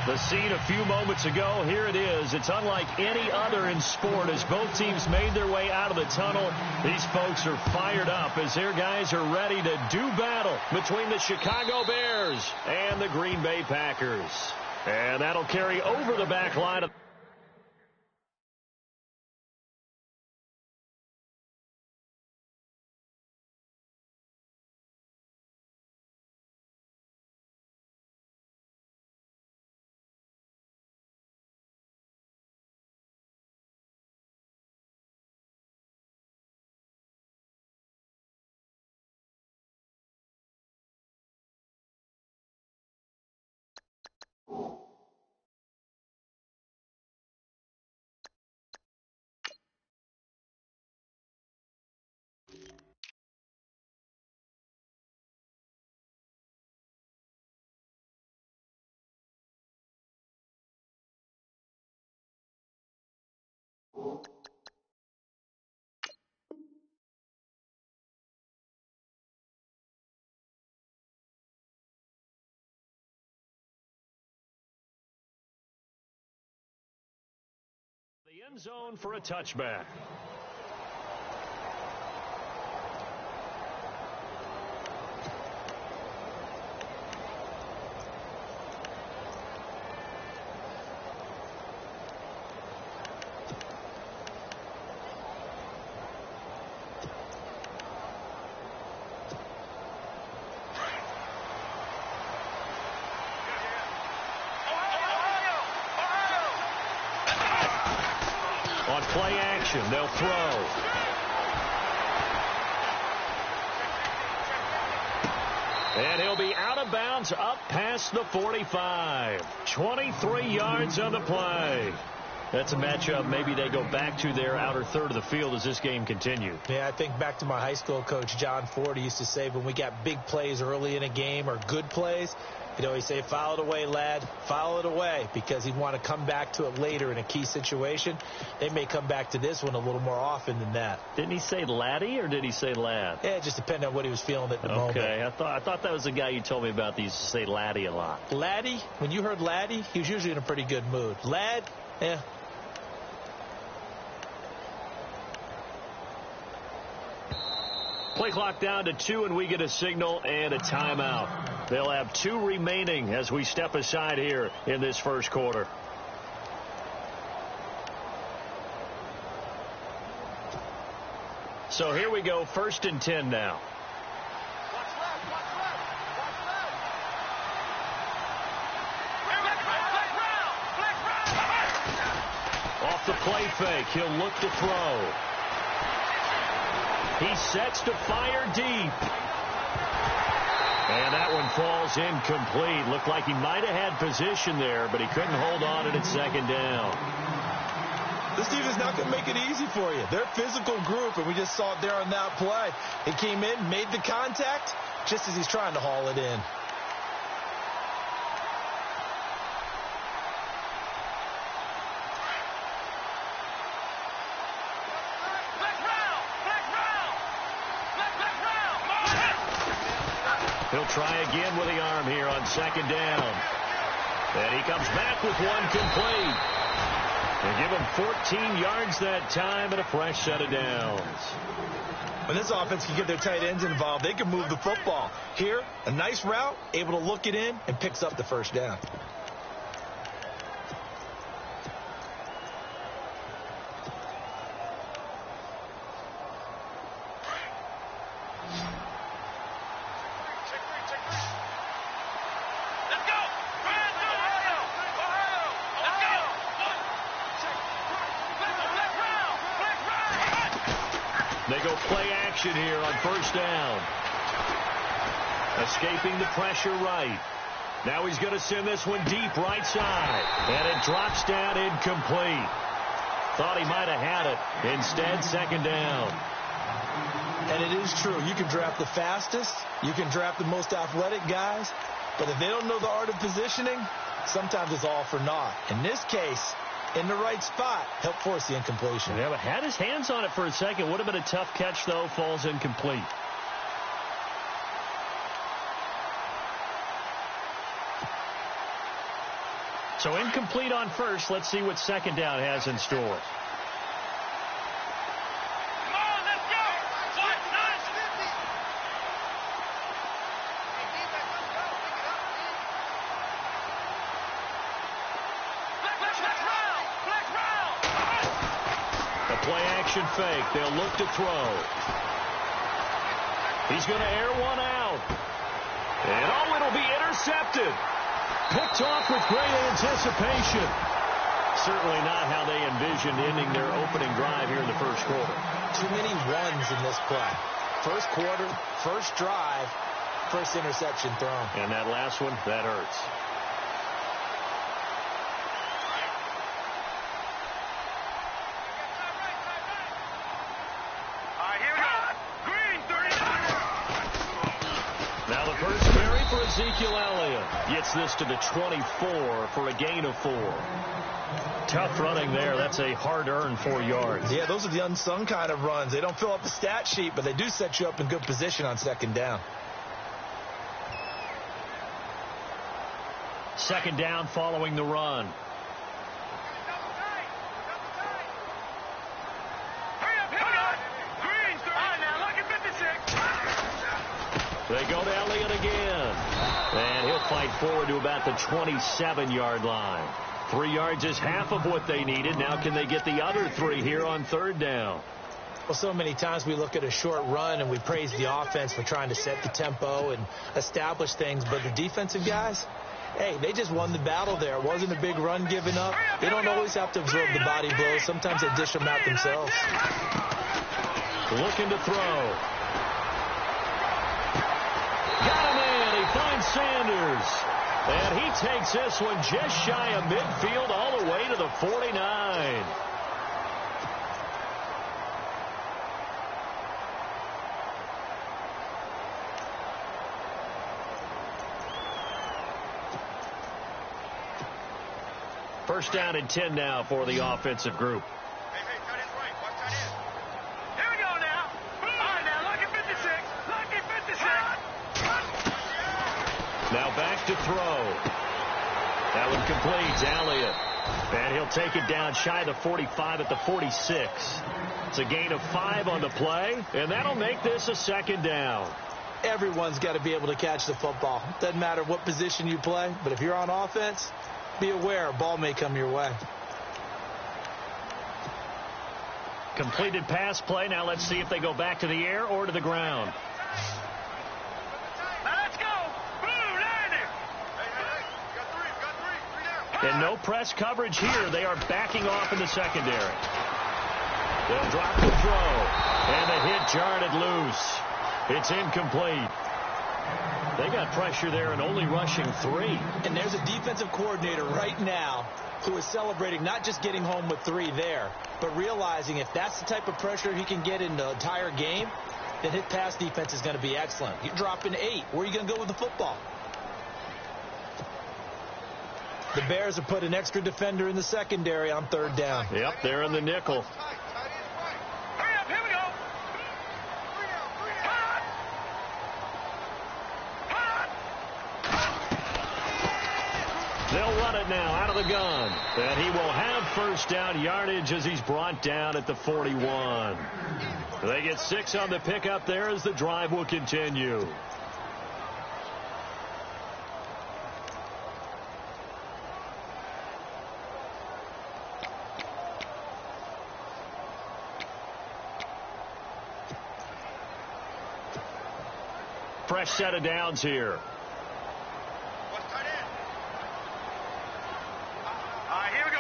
The scene a few moments ago, here it is. It's unlike any other in sport as both teams made their way out of the tunnel. These folks are fired up as their guys are ready to do battle between the Chicago Bears and the Green Bay Packers. And that'll carry over the back line. The end zone for a touchback. On play action, they'll throw. And he'll be out of bounds up past the 45. 23 yards on the play. That's a matchup maybe they go back to their outer third of the field as this game continues. Yeah, I think back to my high school coach, John Ford. He used to say when we got big plays early in a game or good plays, he'd always say, foul it away, lad, foul it away, because he'd want to come back to it later in a key situation. They may come back to this one a little more often than that. Didn't he say laddie or did he say lad? Yeah, it just depended on what he was feeling at the moment. Okay, I thought that was the guy you told me about that used to say laddie a lot. Laddie, when you heard laddie, he was usually in a pretty good mood. Lad, yeah. Play clock down to 2, and we get a signal and a timeout. They'll have 2 remaining as we step aside here in this first quarter. So here we go, 1st and 10 now. Off the play fake, he'll look to throw. He sets to fire deep. And that one falls incomplete. Looked like he might have had position there, but he couldn't hold on at 2nd down. This team is not going to make it easy for you. They're a physical group, and we just saw it there on that play. He came in, made the contact, just as he's trying to haul it in. He'll try again with the arm here on 2nd down. And he comes back with one complete. And give him 14 yards that time and a fresh set of downs. When this offense can get their tight ends involved, they can move the football. Here, a nice route, able to look it in, and picks up the 1st down. They go play action here on 1st down. Escaping the pressure right. Now he's going to send this one deep right side. And it drops down incomplete. Thought he might have had it. Instead, 2nd down. And it is true. You can draft the fastest. You can draft the most athletic guys. But if they don't know the art of positioning, sometimes it's all for naught. In this case, in the right spot, helped force the incompletion. Yeah, but had his hands on it for a second. Would have been a tough catch, though. Falls incomplete. So incomplete on first. Let's see what second down has in store. Play-action fake. They'll look to throw. He's going to air one out. And, oh, it'll be intercepted. Picked off with great anticipation. Certainly not how they envisioned ending their opening drive here in the first quarter. Too many ones in this play. First quarter, first drive, first interception thrown. And that last one, that hurts. Ezekiel Elliott gets this to the 24 for a gain of 4. Tough running there. That's a hard-earned 4 yards. Yeah, those are the unsung kind of runs. They don't fill up the stat sheet, but they do set you up in good position on second down. Second down following the run. They go to Elliott again. And he'll fight forward to about the 27-yard line. 3 yards is half of what they needed. Now can they get the other 3 here on third down? Well, so many times we look at a short run and we praise the offense for trying to set the tempo and establish things. But the defensive guys, hey, they just won the battle there. It wasn't a big run given up. They don't always have to absorb the body blows. Sometimes they dish them out themselves. Looking to throw. Got him in. He finds Sanders. And he takes this one just shy of midfield all the way to the 49. First down and 10 now for the offensive group. Now back to throw. That one completes. Elliott. And he'll take it down shy of the 45 at the 46. It's a gain of 5 on the play, and that'll make this a second down. Everyone's got to be able to catch the football. Doesn't matter what position you play, but if you're on offense, be aware a ball may come your way. Completed pass play. Now let's see if they go back to the air or to the ground. And no press coverage here. They are backing off in the secondary. They'll drop the throw. And the hit jarred it loose. It's incomplete. They got pressure there and only rushing 3. And there's a defensive coordinator right now who is celebrating not just getting home with 3 there, but realizing if that's the type of pressure he can get in the entire game, then his pass defense is going to be excellent. You're dropping 8. Where are you going to go with the football? The Bears have put an extra defender in the secondary on third down. Yep, they're in the nickel. Hurry up, here we go. They'll run it now out of the gun. And he will have first down yardage as he's brought down at the 41. They get 6 on the pickup there as the drive will continue. Fresh set of downs here. Here we go.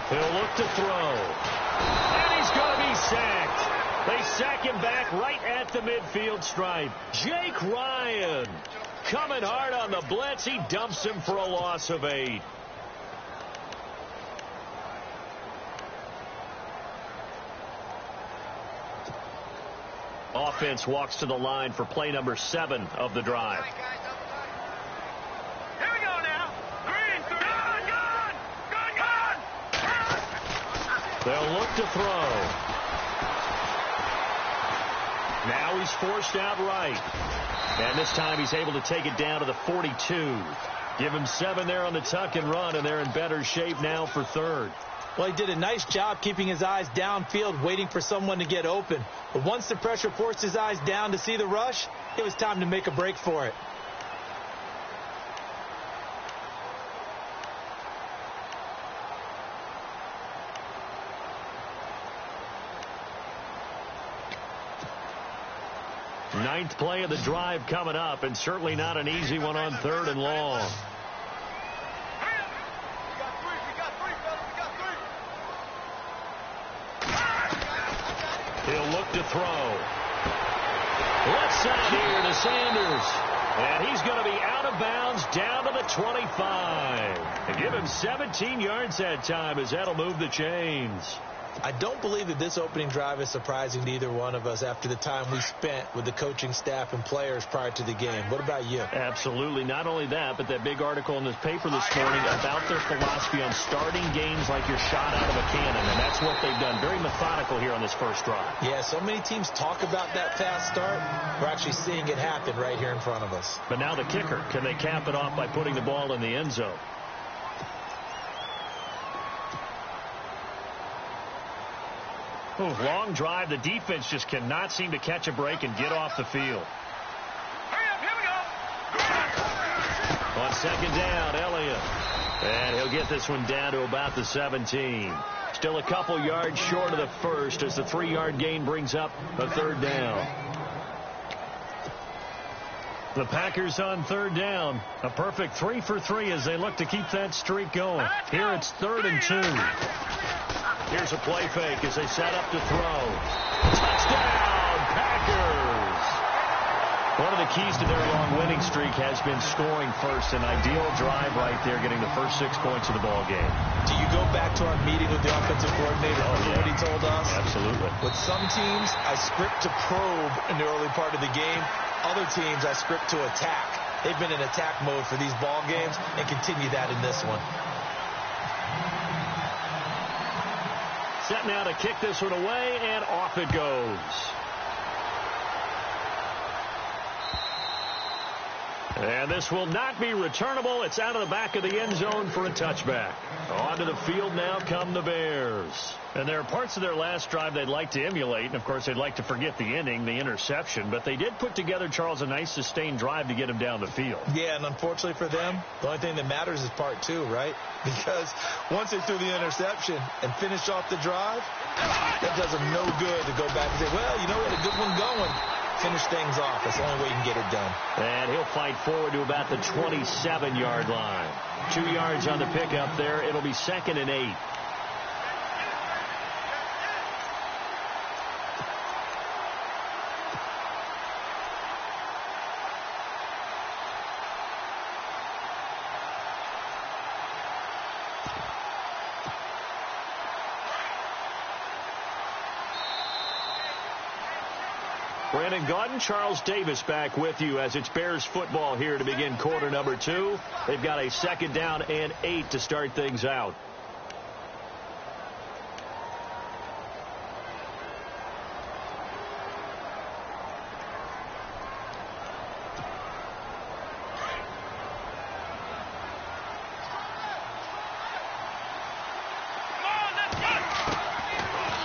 He'll look to throw. And he's going to be sacked. They sack him back right at the midfield stripe. Jake Ryan coming hard on the blitz. He dumps him for a loss of 8. Offense walks to the line for play number 7 of the drive. Here we go now. Green, gone. They'll look to throw. Now he's forced out right. And this time he's able to take it down to the 42. Give him 7 there on the tuck and run, and they're in better shape now for third. Well, he did a nice job keeping his eyes downfield, waiting for someone to get open. But once the pressure forced his eyes down to see the rush, it was time to make a break for it. Ninth play of the drive coming up, and certainly not an easy one on 3rd and long. He'll look to throw. Left side here to Sanders. And he's going to be out of bounds down to the 25. They give him 17 yards that time as that'll move the chains. I don't believe that this opening drive is surprising to either one of us after the time we spent with the coaching staff and players prior to the game. What about you? Absolutely. Not only that, but that big article in this paper this morning about their philosophy on starting games like you're shot out of a cannon, and that's what they've done. Very methodical here on this first drive. Yeah, so many teams talk about that fast start. We're actually seeing it happen right here in front of us. But now the kicker. Can they cap it off by putting the ball in the end zone? Ooh, long drive. The defense just cannot seem to catch a break and get off the field. Hurry up, here we go. On 2nd down, Elliott. And he'll get this one down to about the 17. Still a couple yards short of the first as the 3-yard gain brings up a 3rd down. The Packers on 3rd down. A perfect 3 for 3 as they look to keep that streak going. Here it's 3rd and 2. Here's a play fake as they set up to throw. Touchdown, Packers! One of the keys to their long winning streak has been scoring first. An ideal drive right there, getting the first 6 points of the ball game. Do you go back to our meeting with the offensive coordinator? Yeah. What he told us? Absolutely. With some teams, I script to probe in the early part of the game. Other teams, I script to attack. They've been in attack mode for these ball games and continue that in this one. Set now to kick this one away, and off it goes. And this will not be returnable. It's out of the back of the end zone for a touchback. Onto the field now come the Bears. And there are parts of their last drive they'd like to emulate. And, of course, they'd like to forget the ending, the interception. But they did put together, Charles, a nice sustained drive to get him down the field. Yeah, and unfortunately for them, the only thing that matters is part 2, right? Because once they threw the interception and finished off the drive, that does them no good to go back and say, well, you know, we had a good one going. Finish things off. That's the only way you can get it done. And he'll fight forward to about the 27-yard line. 2 yards on the pickup there. It'll be 2nd and 8. Brandon Gaudin, Charles Davis back with you as it's Bears football here to begin quarter number 2. They've got a 2nd down and 8 to start things out.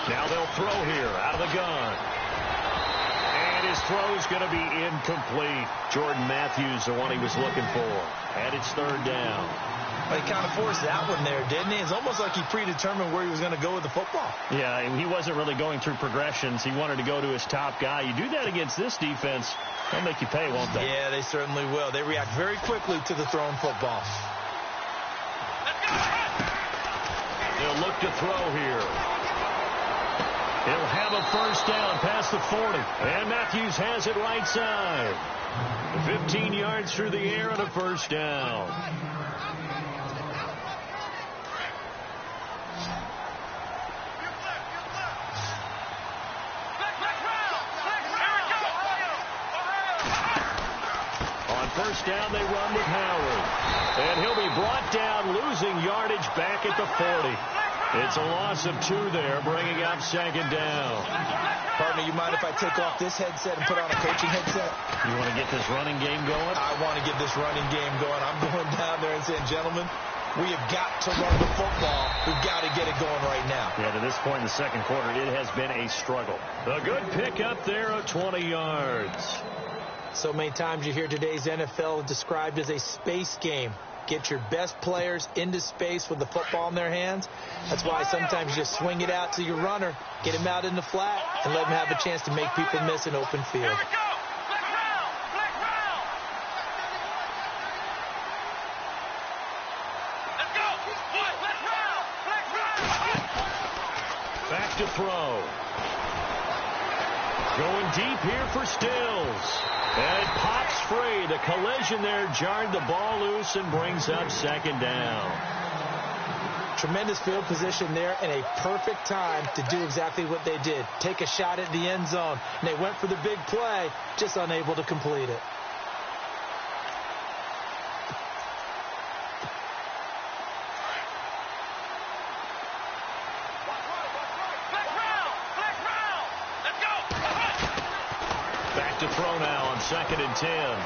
Now they'll throw here out of the gun. His throw's going to be incomplete. Jordan Matthews, the one he was looking for. And it's 3rd down. Well, he kind of forced that one there, didn't he? It's almost like he predetermined where he was going to go with the football. Yeah, he wasn't really going through progressions. He wanted to go to his top guy. You do that against this defense, they'll make you pay, won't they? Yeah, they certainly will. They react very quickly to the thrown football. They'll look to throw here. He'll have a 1st down past the 40. And Matthews has it right side. 15 yards through the air and a 1st down. On 1st down, they run with Howard. And he'll be brought down, losing yardage back at the 40. It's a loss of 2 there, bringing up second down. Partner, you mind if I take off this headset and put on a coaching headset? You want to get this running game going? I want to get this running game going. I'm going down there and saying, gentlemen, we have got to run the football. We've got to get it going right now. Yeah, to this point in the second quarter, it has been a struggle. A good pick up there of 20 yards. So many times you hear today's NFL described as a space game. Get your best players into space with the football in their hands. That's why sometimes you just swing it out to your runner, get him out in the flat, and let him have a chance to make people miss an open field. Back to throw. Going deep here for Stills. And it pops free. The collision there jarred the ball loose and brings up second down. Tremendous field position there and a perfect time to do exactly what they did. Take a shot at the end zone. And they went for the big play, just unable to complete it. To throw now on 2nd and 10.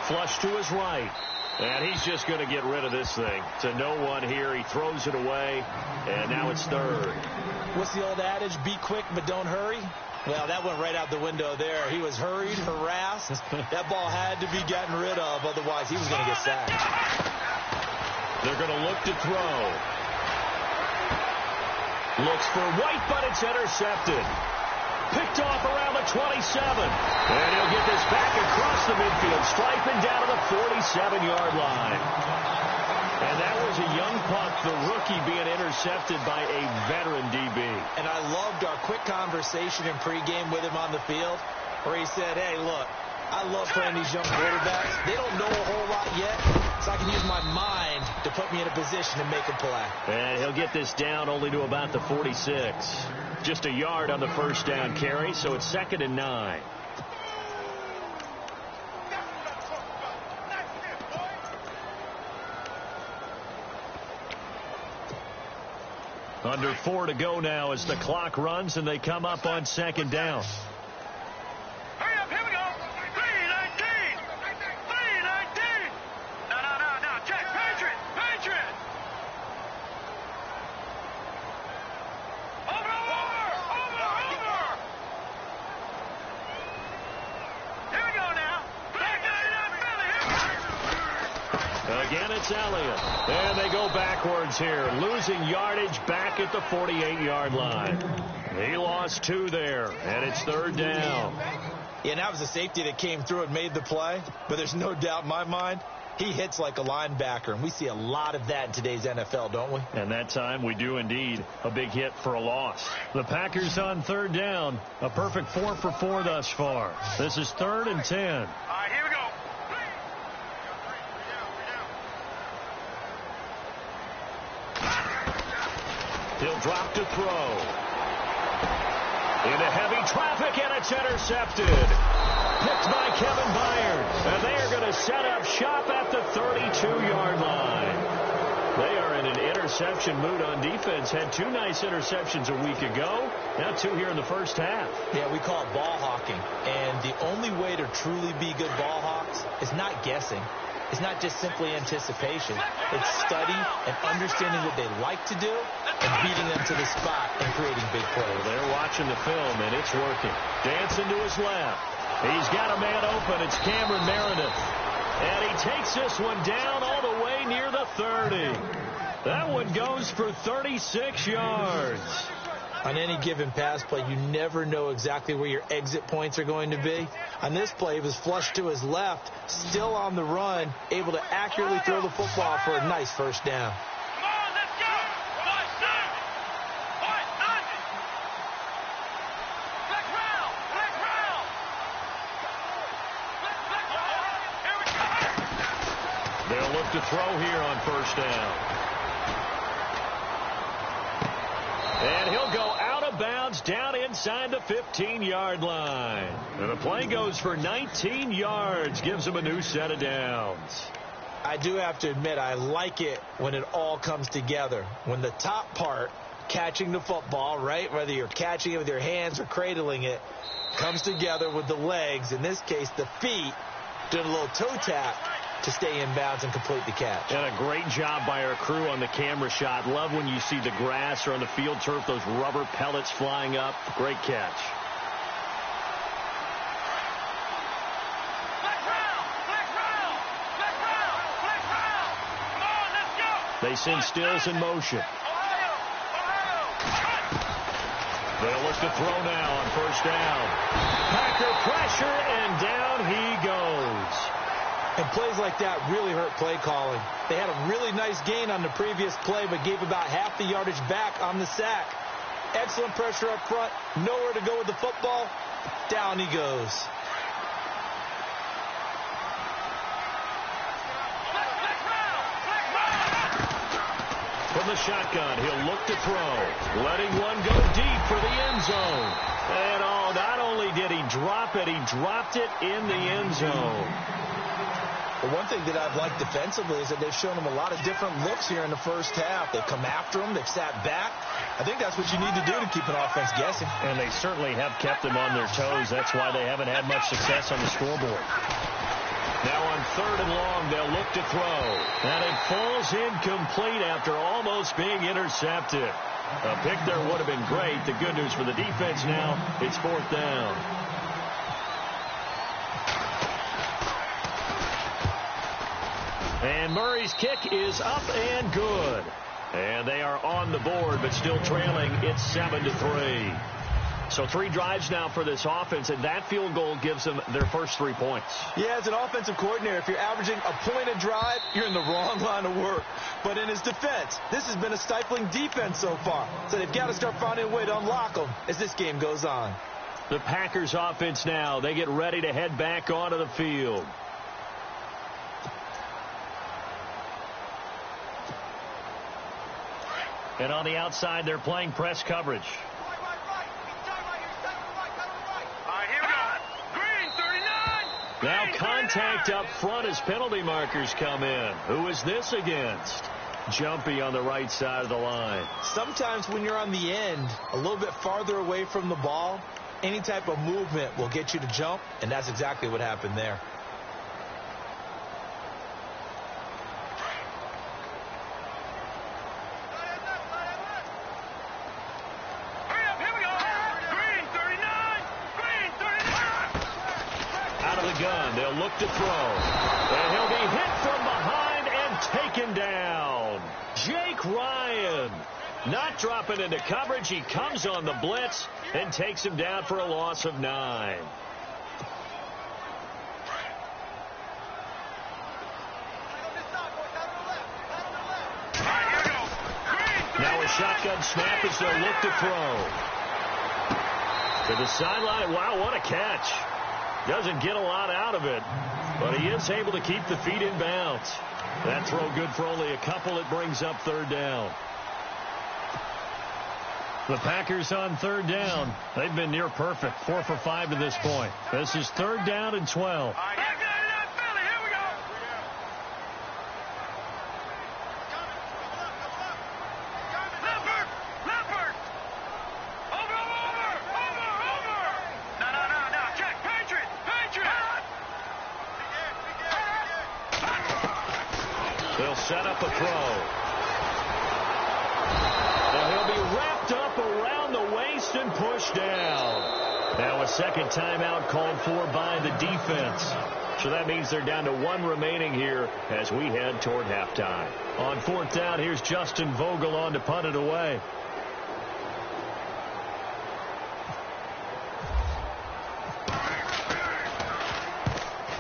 Flush to his right. And he's just going to get rid of this thing. To no one here. He throws it away. And now it's 3rd. What's the old adage? Be quick, but don't hurry. Well, that went right out the window there. He was hurried, harassed. That ball had to be gotten rid of. Otherwise, he was going to get sacked. They're going to look to throw. Looks for White, but it's intercepted. Picked off around the 27. And he'll get this back across the midfield, striping down to the 47-yard line. And that was a young punt, the rookie being intercepted by a veteran DB. And I loved our quick conversation in pregame with him on the field, where he said, hey, look, I love playing these young quarterbacks. They don't know a whole lot yet, so I can use my mind to put me in a position to make a play. And he'll get this down only to about the 46. Just a yard on the first down carry, so it's 2nd and 9. Under 4 to go now as the clock runs and they come up on 2nd down. Hurry up, here we go. 3-19. 3-19. No. Check. Patriot. Over. Here we go now. Again, it's Elliott. And they go backwards here, losing yardage back at the 48-yard line. He lost 2 there, and it's 3rd down. Yeah, that was a safety that came through and made the play, but there's no doubt in my mind he hits like a linebacker, and we see a lot of that in today's NFL, don't we? And that time we do indeed. A big hit for a loss. The Packers on 3rd down. A perfect 4 for 4 thus far. This is 3rd and 10. All right, here we go. He'll drop to throw. Into heavy traffic, and it's intercepted. Picked by Kevin Byard. And they are going to set up shop at the 32-yard line. They are in an interception mood on defense. Had 2 nice interceptions a week ago. Now 2 here in the first half. Yeah, we call it ball hawking. And the only way to truly be good ball hawks is not guessing. It's not just simply anticipation. It's study and understanding what they like to do and beating them to the spot and creating big plays. Well, they're watching the film, and it's working. Dancing to his left. He's got a man open. It's Cameron Meredith. And he takes this one down all the way near the 30. That one goes for 36 yards. On any given pass play, you never know exactly where your exit points are going to be. On this play, he was flushed to his left, still on the run, able to accurately throw the football for a nice first down. Come on, let's go. Black round. Here we go. They'll look to throw here on first down. And he'll go out of bounds down inside the 15-yard line. And the play goes for 19 yards, gives him a new set of downs. I do have to admit, I like it when it all comes together. When the top part, catching the football, right, whether you're catching it with your hands or cradling it, comes together with the legs, in this case the feet, doing a little toe tap to stay in bounds and complete the catch. And a great job by our crew on the camera shot. Love when you see the grass or on the field turf, those rubber pellets flying up. Great catch. They send Stills in motion. They'll look to throw now on first down. Packer pressure, and down he goes. And plays like that really hurt play calling. They had a really nice gain on the previous play, but gave about half the yardage back on the sack. Excellent pressure up front. Nowhere to go with the football. Down he goes. From the shotgun, he'll look to throw. Letting one go deep for the end zone. And not only did he drop it, he dropped it in the end zone. Well, one thing that I've liked defensively is that they've shown him a lot of different looks here in the first half. They've come after him. They've sat back. I think that's what you need to do to keep an offense guessing. And they certainly have kept them on their toes. That's why they haven't had much success on the scoreboard. Now on third and long, they'll look to throw. And it falls incomplete after almost being intercepted. A pick there would have been great. The good news for the defense now, it's fourth down. And Murray's kick is up and good. And they are on the board, but still trailing. It's 7-3. So 3 drives now for this offense, and that field goal gives them their first 3 points. Yeah, as an offensive coordinator, if you're averaging a point a drive, you're in the wrong line of work. But in his defense, this has been a stifling defense so far. So they've got to start finding a way to unlock them as this game goes on. The Packers offense now, they get ready to head back onto the field. And on the outside, they're playing press coverage. Now contact up front as penalty markers come in. Who is this against? Jumpy on the right side of the line. Sometimes when you're on the end, a little bit farther away from the ball, any type of movement will get you to jump, and that's exactly what happened there. They'll look to throw. And he'll be hit from behind and taken down. Jake Ryan not dropping into coverage. He comes on the blitz and takes him down for a loss of 9. Now a shotgun snap as they'll look to throw. To the sideline. Wow, what a catch. Doesn't get a lot out of it, but he is able to keep the feet in bounds. That throw good for only a couple. It brings up third down. The Packers on third down. They've been near perfect. 4 for 5 to this point. This is third down and 12. They'll set up a throw. And he'll be wrapped up around the waist and pushed down. Now a second timeout called for by the defense. So that means they're down to 1 remaining here as we head toward halftime. On fourth down, here's Justin Vogel on to punt it away.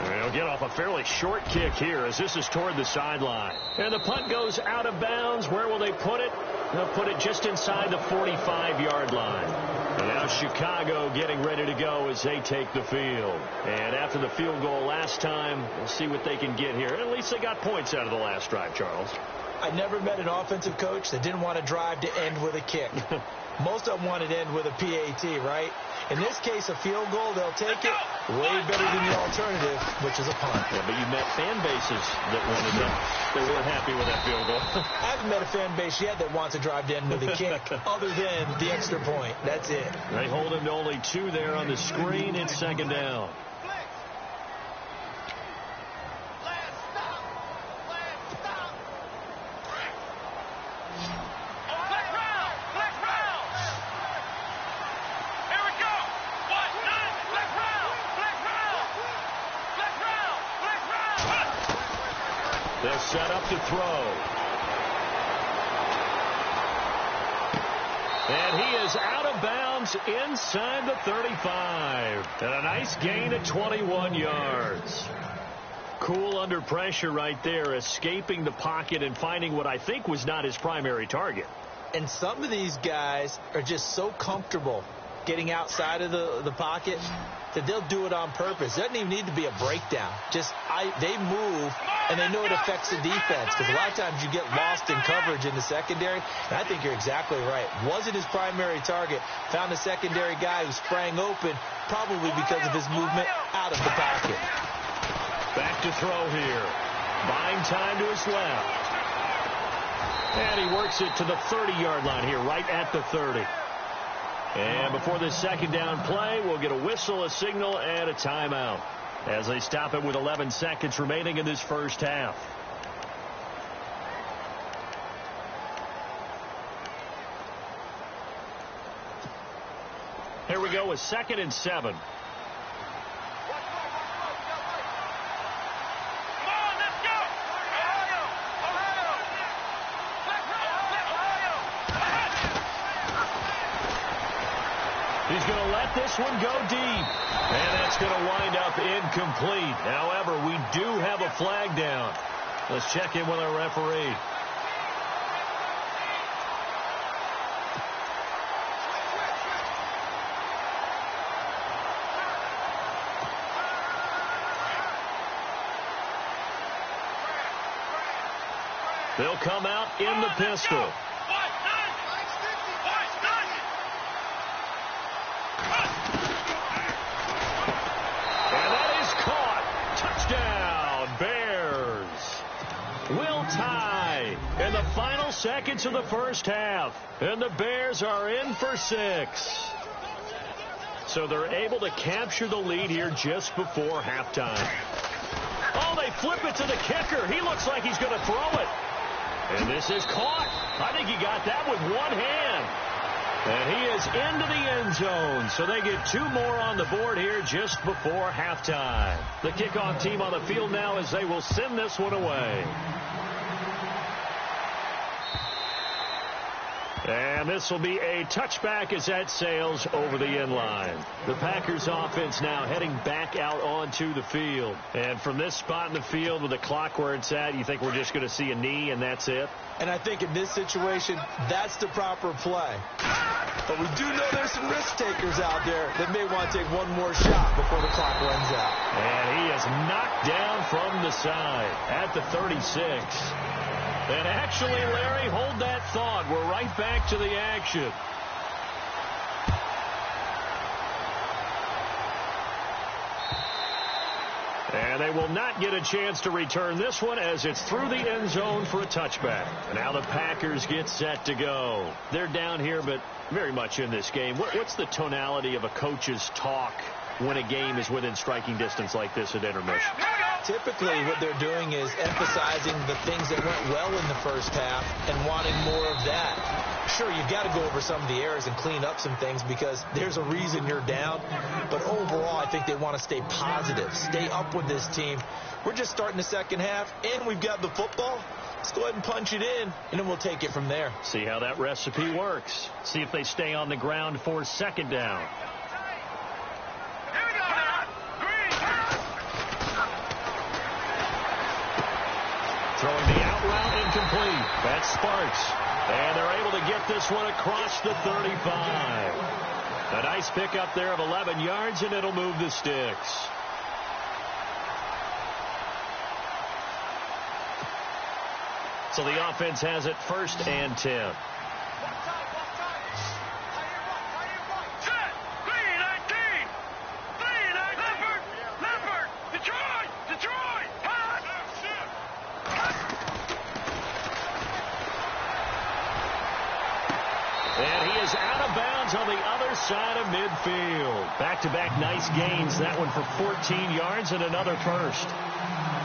They'll get off a fairly short kick here as this is toward the sideline. And the punt goes out of bounds. Where will they put it? They'll put it just inside the 45-yard line. And now Chicago getting ready to go as they take the field. And after the field goal last time, we'll see what they can get here. At least they got points out of the last drive, Charles. I never met an offensive coach that didn't want to drive to end with a kick. Most of them want to end with a PAT, right? In this case, a field goal, they'll take it. Way better than the alternative. which is a punt. Yeah, but you met fan bases that wanted that. They weren't happy with that field goal. I haven't met a fan base yet that wants to drive down with a kick other than the extra point. That's it. They hold him to only 2 there on the screen. It's second down. They'll set up to throw. And he is out of bounds inside the 35. And a nice gain of 21 yards. Cool under pressure right there, escaping the pocket and finding what I think was not his primary target. And some of these guys are just so comfortable getting outside of the pocket that they'll do it on purpose. It doesn't even need to be a breakdown. They move, and they know it affects the defense, because a lot of times you get lost in coverage in the secondary, and I think you're exactly right. Wasn't his primary target. Found a secondary guy who sprang open, probably because of his movement out of the pocket. Back to throw here. Buying time to his left. And he works it to the 30-yard line here, right at the 30. And before this second down play, we'll get a whistle, a signal, and a timeout as they stop it with 11 seconds remaining in this first half. Here we go with 2nd and 7. He's going to let this one go deep. And that's going to wind up incomplete. However, we do have a flag down. Let's check in with our referee. They'll come out in the pistol. Will tie in the final seconds of the first half. And the Bears are in for 6. So they're able to capture the lead here just before halftime. Oh, they flip it to the kicker. He looks like he's going to throw it. And this is caught. I think he got that with one hand. And he is into the end zone. So they get 2 more on the board here just before halftime. The kickoff team on the field now as they will send this one away. And this will be a touchback as that sails over the end line. The Packers offense now heading back out onto the field. And from this spot in the field with the clock where it's at, you think we're just going to see a knee and that's it? And I think in this situation, that's the proper play. But we do know there's some risk takers out there that may want to take one more shot before the clock runs out. And he is knocked down from the side at the 36. And actually, Larry, hold that thought. We're right back to the action. And they will not get a chance to return this one as it's through the end zone for a touchback. And now the Packers get set to go. They're down here, but very much in this game. What's the tonality of a coach's talk when a game is within striking distance like this at intermission? Typically, what they're doing is emphasizing the things that went well in the first half and wanting more of that. Sure, you've got to go over some of the errors and clean up some things because there's a reason you're down. But overall, I think they want to stay positive, stay up with this team. We're just starting the second half, and we've got the football. Let's go ahead and punch it in, and then we'll take it from there. See how that recipe works. See if they stay on the ground for second down. Throwing the out route incomplete. That's Sparks. And they're able to get this one across the 35. A nice pickup there of 11 yards, and it'll move the sticks. So the offense has it 1st and 10. Set! 3-19! 3-19! Leopard! The charge! side of midfield. Back-to-back nice gains. That one for 14 yards and another first.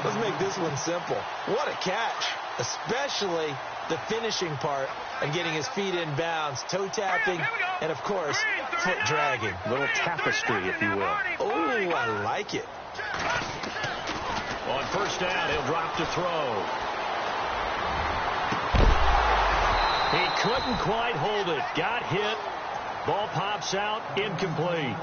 Let's make this one simple. What a catch, especially the finishing part and getting his feet in bounds, toe tapping, and, of course, foot dragging. A little tapestry, if you will. Oh, I like it. On first down, he'll drop to throw. He couldn't quite hold it. Got hit. Ball pops out. Incomplete.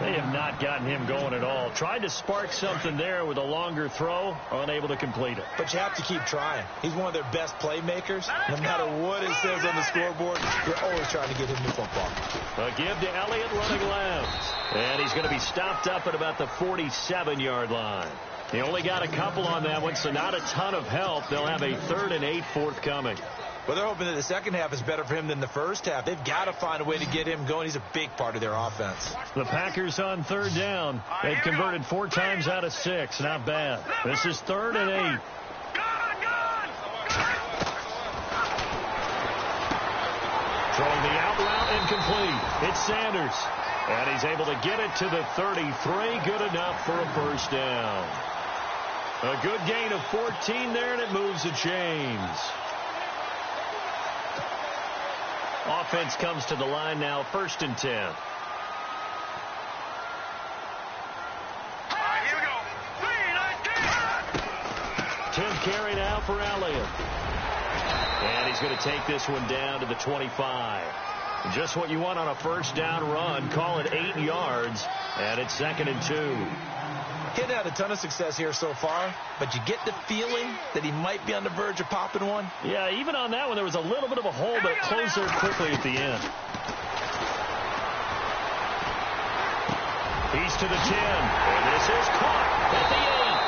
They have not gotten him going at all. Tried to spark something there with a longer throw. Unable to complete it. But you have to keep trying. He's one of their best playmakers. No matter what it says on the scoreboard, you're always trying to get him the football. A give to Elliott running left. And he's going to be stopped up at about the 47-yard line. He only got a couple on that one, so not a ton of help. They'll have a 3rd and 8 forthcoming. Well, they're hoping that the second half is better for him than the first half. They've got to find a way to get him going. He's a big part of their offense. The Packers on 3rd down. They've converted 4 times out of 6. Not bad. This is 3rd and 8. Throwing the out route incomplete. It's Sanders. And he's able to get it to the 33. Good enough for a first down. A good gain of 14 there, and it moves the chains. Offense comes to the line now, 1st and 10. Here we go. 10 carry now for Elliott. And he's going to take this one down to the 25. Just what you want on a first down run. Call it 8 yards, and it's 2nd and 2. He hadn't had a ton of success here so far, but you get the feeling that he might be on the verge of popping one. Yeah, even on that one, there was a little bit of a hole, but it closed there quickly at the end. He's to the 10, and this is caught at the 8.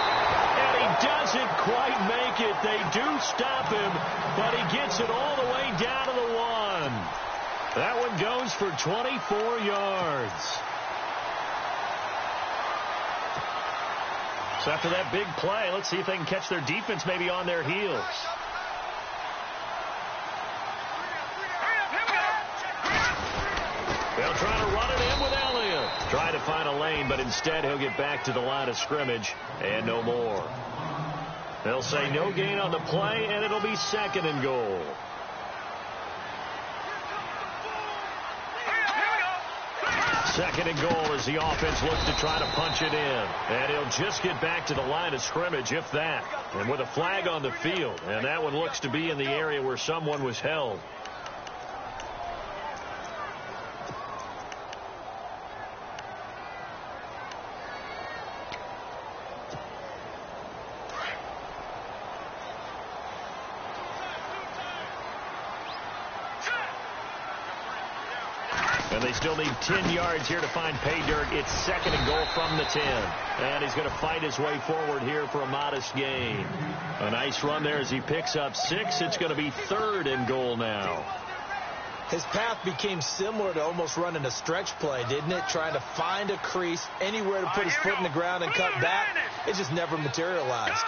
And he doesn't quite make it. They do stop him, but he gets it all the way down to the 1. That one goes for 24 yards. So after that big play, let's see if they can catch their defense maybe on their heels. They'll try to run it in with Elliott. Try to find a lane, but instead he'll get back to the line of scrimmage and no more. They'll say no gain on the play, and it'll be 2nd and goal. Second and goal as the offense looks to try to punch it in. And he'll just get back to the line of scrimmage, if that. And with a flag on the field. And that one looks to be in the area where someone was held. And they still need 10 yards here to find pay dirt. It's 2nd and goal from the 10. And he's going to fight his way forward here for a modest gain. A nice run there as he picks up 6. It's going to be 3rd and goal now. His path became similar to almost running a stretch play, didn't it? Trying to find a crease, anywhere to put his foot in the ground and cut back. It just never materialized.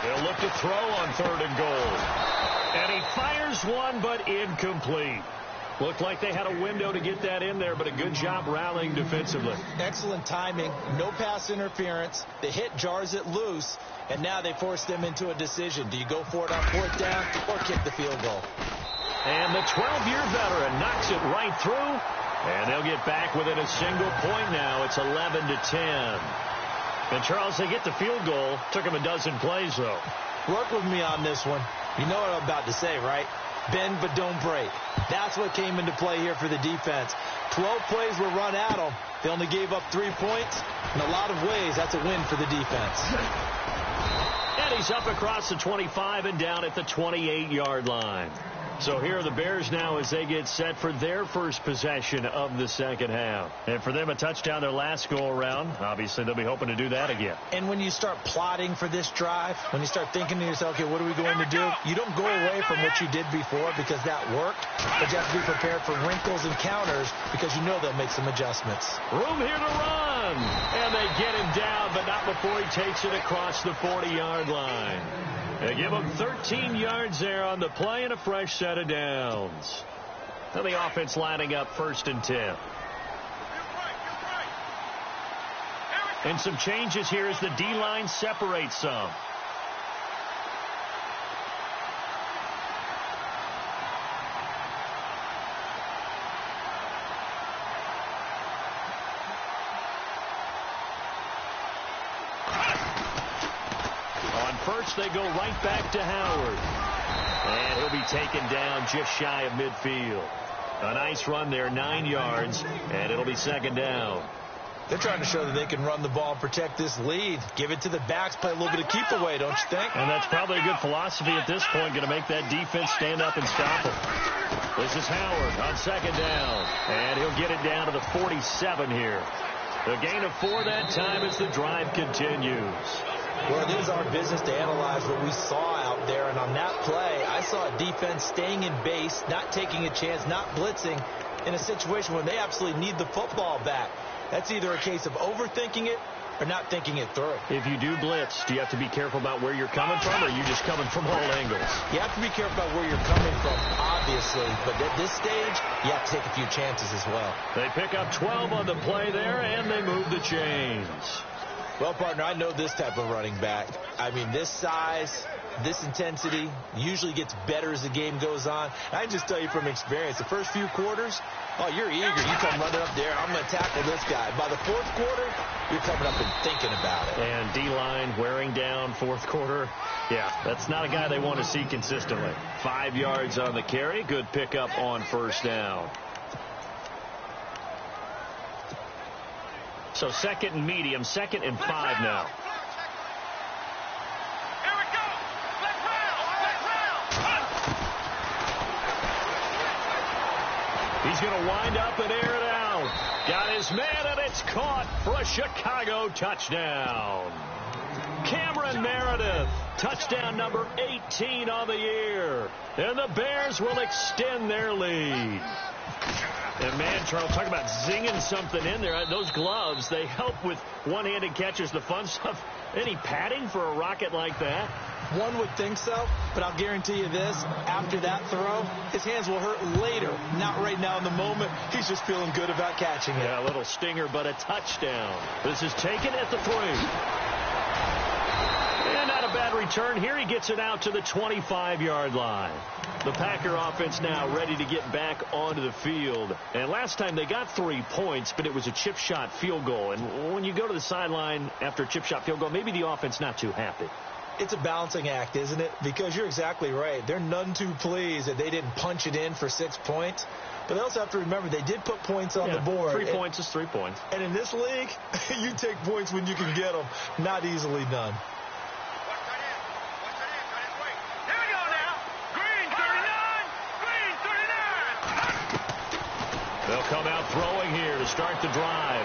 They'll look to throw on 3rd and goal. And he fires one, but incomplete. Looked like they had a window to get that in there, but a good job rallying defensively. Excellent timing. No pass interference. The hit jars it loose, and now they force them into a decision. Do you go for it on 4th down or kick the field goal? And the 12-year veteran knocks it right through, and they'll get back within a single point now. It's 11-10. And, Charles, they get the field goal. Took them a dozen plays, though. Work with me on this one. You know what I'm about to say, right? Bend but don't break. That's what came into play here for the defense. 12 plays were run at them. They only gave up 3 points. In a lot of ways, that's a win for the defense. And he's up across the 25 and down at the 28-yard line. So here are the Bears now as they get set for their first possession of the second half. And for them, a touchdown their last go-around. Obviously, they'll be hoping to do that again. And when you start plotting for this drive, when you start thinking to yourself, okay, what are we going to do? You don't go away from what you did before because that worked. But you have to be prepared for wrinkles and counters because you know they'll make some adjustments. Room here to run. And they get him down, but not before he takes it across the 40-yard line. They give them 13 yards there on the play and a fresh set of downs. And the offense lining up 1st and 10. And some changes here as the D-line separates some. On first, they go right back to Howard. And he'll be taken down just shy of midfield. A nice run there, 9 yards, and it'll be 2nd down. They're trying to show that they can run the ball and protect this lead. Give it to the backs, play a little bit of keep away, don't you think? And that's probably a good philosophy at this point, going to make that defense stand up and stop them. This is Howard on 2nd down, and he'll get it down to the 47 here. A gain of 4 that time as the drive continues. Well, it is our business to analyze what we saw out there, and on that play, I saw a defense staying in base, not taking a chance, not blitzing in a situation where they absolutely need the football back. That's either a case of overthinking it or not thinking it through. If you do blitz, do you have to be careful about where you're coming from, or are you just coming from all angles? You have to be careful about where you're coming from, obviously, but at this stage, you have to take a few chances as well. They pick up 12 on the play there, and they move the chains. Well, partner, I know this type of running back. I mean, this size, this intensity usually gets better as the game goes on. I can just tell you from experience, the first few quarters, oh, you're eager. You come running up there, I'm going to tackle this guy. By the 4th quarter, you're coming up and thinking about it. And D-line wearing down 4th quarter. Yeah, that's not a guy they want to see consistently. 5 yards on the carry. Good pickup on 1st down. So 2nd and medium, 2nd and 5 now. Here we go. Let's round. He's going to wind up and air it out. Got his man, and it's caught for a Chicago touchdown. Cameron Meredith, touchdown number 18 on the year. And the Bears will extend their lead. And man, Charles, talk about zinging something in there. Those gloves, they help with one-handed catches, the fun stuff. Any padding for a rocket like that? One would think so, but I'll guarantee you this. After that throw, his hands will hurt later. Not right now in the moment. He's just feeling good about catching it. Yeah, a little stinger, but a touchdown. This is taken at the 3. And not a bad return. Here he gets it out to the 25-yard line. The Packer offense now ready to get back onto the field. And last time they got 3 points, but it was a chip shot field goal. And when you go to the sideline after a chip shot field goal, maybe the offense not too happy. It's a balancing act, isn't it? Because you're exactly right. They're none too pleased that they didn't punch it in for 6 points. But they also have to remember they did put points on the board. 3 points is 3 points. And in this league, you take points when you can get them. Not easily done. They'll come out throwing here to start the drive.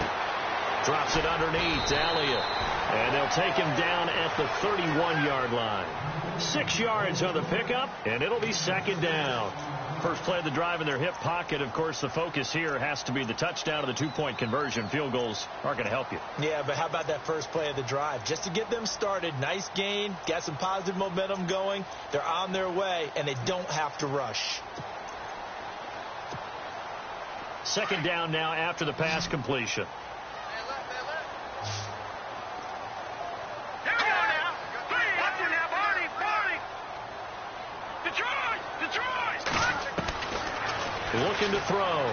Drops it underneath to Elliott. And they'll take him down at the 31-yard line. 6 yards on the pickup, and it'll be 2nd down. First play of the drive in their hip pocket. Of course, the focus here has to be the touchdown of the 2-point conversion. Field goals aren't going to help you. Yeah, but how about that first play of the drive? Just to get them started, nice gain, got some positive momentum going. They're on their way, and they don't have to rush. 2nd down now after the pass completion. Here we go now. Watch it now, Barney. Detroit. Looking to throw.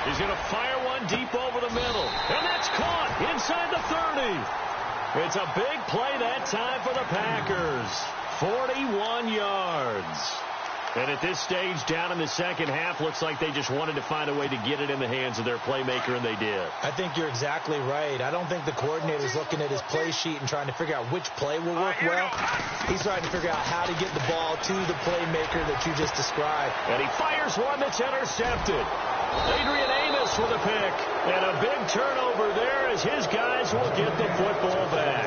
He's going to fire one deep over the middle. And that's caught inside the 30. It's a big play that time for the Packers. 41 yards. And at this stage, down in the second half, looks like they just wanted to find a way to get it in the hands of their playmaker, and they did. I think you're exactly right. I don't think the coordinator's looking at his play sheet and trying to figure out which play will work well. He's trying to figure out how to get the ball to the playmaker that you just described. And he fires one that's intercepted. Adrian Amos with a pick. And a big turnover there as his guys will get the football back.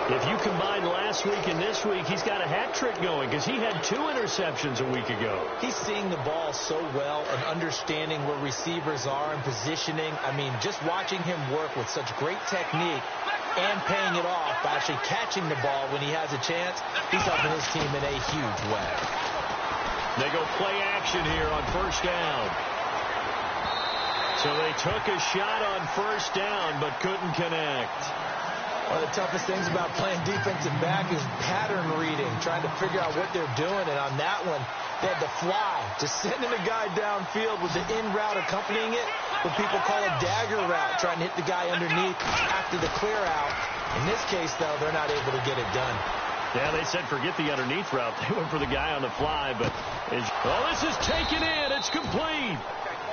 If you combine last week and this week, he's got a hat trick going because he had 2 interceptions a week ago. He's seeing the ball so well and understanding where receivers are and positioning. I mean, just watching him work with such great technique, and paying it off by actually catching the ball when he has a chance. He's helping his team in a huge way. They go play action here on first down. So they took a shot on first down but couldn't connect. One of the toughest things about playing defensive back is pattern reading, trying to figure out what they're doing. And on that one, they had to fly, just sending a guy downfield with the in route accompanying it, what people call a dagger route, trying to hit the guy underneath after the clear out. In this case, though, they're not able to get it done. Yeah, they said forget the underneath route. They went for the guy on the fly, but this is taken in. It's complete.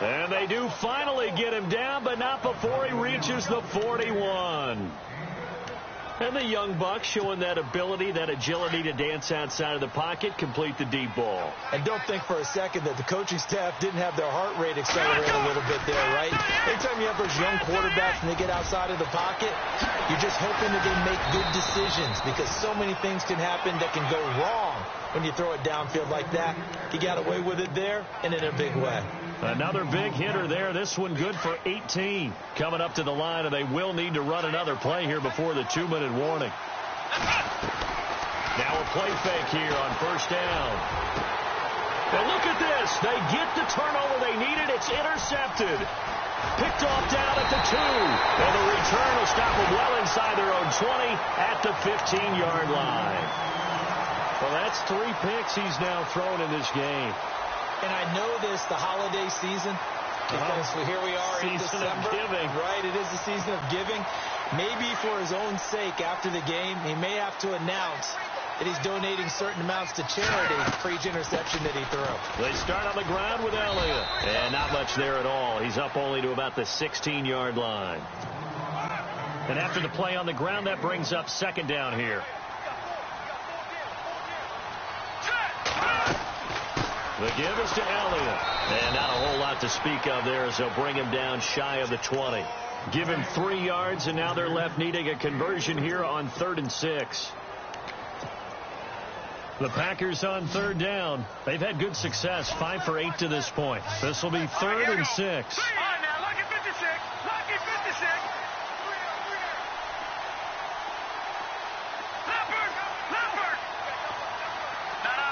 And they do finally get him down, but not before he reaches the 41. And the young buck showing that ability, that agility to dance outside of the pocket, complete the deep ball. And don't think for a second that the coaching staff didn't have their heart rate accelerate a little bit there, right? Anytime you have those young quarterbacks and they get outside of the pocket, you're just hoping that they make good decisions because so many things can happen that can go wrong when you throw it downfield like that. He got away with it there and in a big way. Another big hitter there. This one good for 18. Coming up to the line, and they will need to run another play here before the 2-minute warning. Now a play fake here on first down. And look at this. They get the turnover they needed. It's intercepted. Picked off down at the 2. And the return will stop them well inside their own 20 at the 15-yard line. Well, that's 3 picks he's now thrown in this game. And I know this, the holiday season, because here we are in December. Giving. Right, it is the season of giving. Maybe for his own sake after the game, he may have to announce that he's donating certain amounts to charity for each interception that he threw. They start on the ground with Elliott. And not much there at all. He's up only to about the 16-yard line. And after the play on the ground, that brings up second down here. The give is to Elliott. And not a whole lot to speak of there as they'll bring him down shy of the 20. Give him 3 yards, and now they're left needing a conversion here on 3rd and 6. The Packers on 3rd down. They've had good success, 5 for 8 to this point. This will be 3rd and 6. All right, now, lucky 56. Lucky 56. Leopard. No.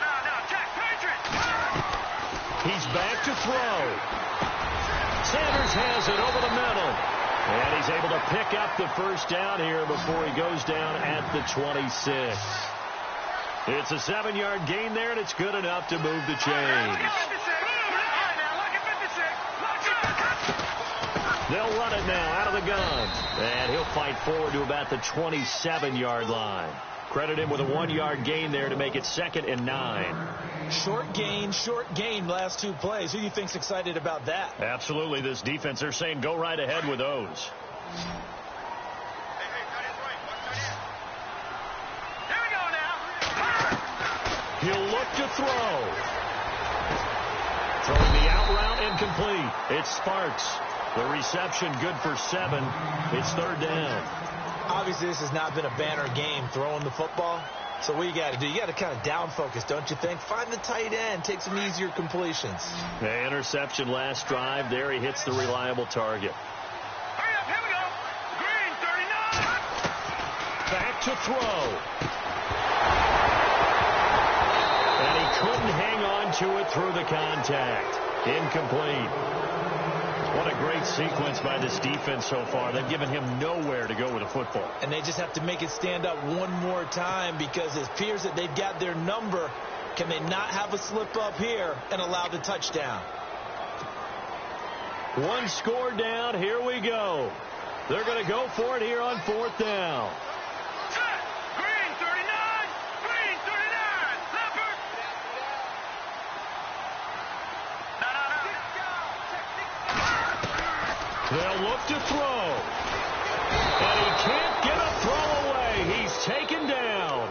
Jack, Patriot. He's back to throw. Sanders has it over the middle. And he's able to pick up the first down here before he goes down at the 26. It's a 7-yard gain there, and it's good enough to move the chains. They'll run it now out of the gun. And he'll fight forward to about the 27-yard line. Credit him with a 1-yard gain there to make it 2nd and 9. Short gain last 2 plays. Who do you think's excited about that? Absolutely. This defense, they're saying go right ahead with those. Here we go now. He'll look to throw. Throwing the out route incomplete. It's Sparks. The reception good for 7. It's 3rd down. Obviously, this has not been a banner game throwing the football. So what you got to do, you got to kind of down focus, don't you think? Find the tight end, take some easier completions. The interception last drive. There he hits the reliable target. Hurry up, here we go. Green, 39. Back to throw. And he couldn't hang on to it through the contact. Incomplete. What a great sequence by this defense so far. They've given him nowhere to go with the football. And they just have to make it stand up one more time because it appears that they've got their number. Can they not have a slip up here and allow the touchdown? 1 score down. Here we go. They're going to go for it here on 4th down. Green, 39. Green, 39. Leopard. No. They'll look to throw. And he can't get a throw away. He's taken down.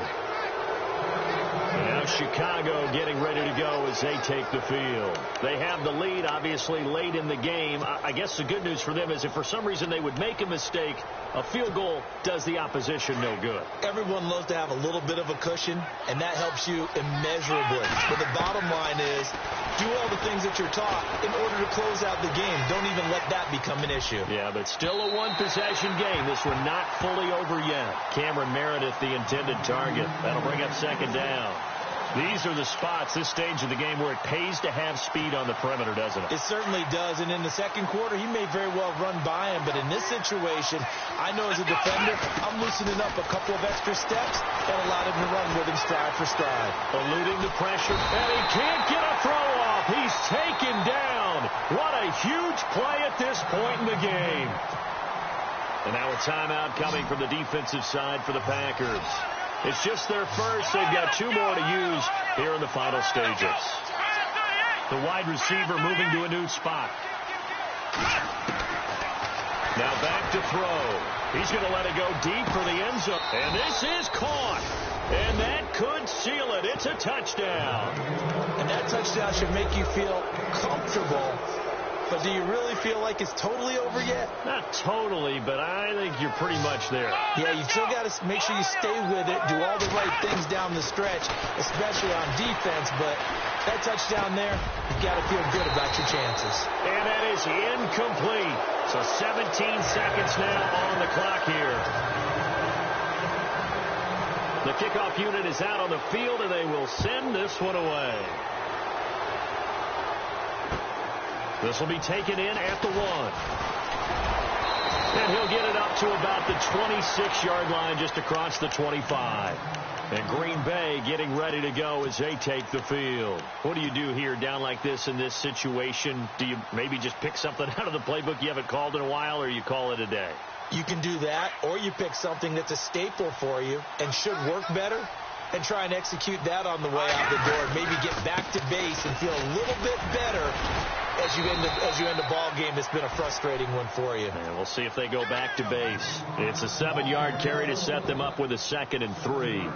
And now Chicago getting ready to go as they take the field. They have the lead, obviously, late in the game. I guess the good news for them is if for some reason they would make a mistake, a field goal does the opposition no good. Everyone loves to have a little bit of a cushion, and that helps you immeasurably. But the bottom line is, do all the things that you're taught in order to close out the game. Don't even let that become an issue. Yeah, but still a one-possession game. This one not fully over yet. Cameron Meredith, the intended target. That'll bring up second down. These are the spots, this stage of the game, where it pays to have speed on the perimeter, doesn't it? It certainly does, and in the second quarter, he may very well run by him, but in this situation, I know as a defender, I'm loosening up a couple of extra steps and allowed him to run with him stride for stride. Eluding the pressure, and he can't get a throw off. He's taken down. What a huge play at this point in the game. And now a timeout coming from the defensive side for the Packers. It's just their first. They've got 2 more to use here in the final stages. The wide receiver moving to a new spot. Now back to throw. He's going to let it go deep for the end zone. And this is caught. And that could seal it. It's a touchdown. And that touchdown should make you feel comfortable. But do you really feel like it's totally over yet? Not totally, but I think you're pretty much there. Yeah, you still got to make sure you stay with it, do all the right things down the stretch, especially on defense. But that touchdown there, you've got to feel good about your chances. And that is incomplete. So 17 seconds now on the clock here. The kickoff unit is out on the field, and they will send this one away. This will be taken in at the 1. And he'll get it up to about the 26-yard line, just across the 25. And Green Bay getting ready to go as they take the field. What do you do here down like this in this situation? Do you maybe just pick something out of the playbook you haven't called in a while, or you call it a day? You can do that, or you pick something that's a staple for you and should work better, and try and execute that on the way out the door, and maybe get back to base and feel a little bit better as you end a ball game that's been a frustrating one for you. And we'll see if they go back to base. It's a 7-yard carry to set them up with a 2nd and 3.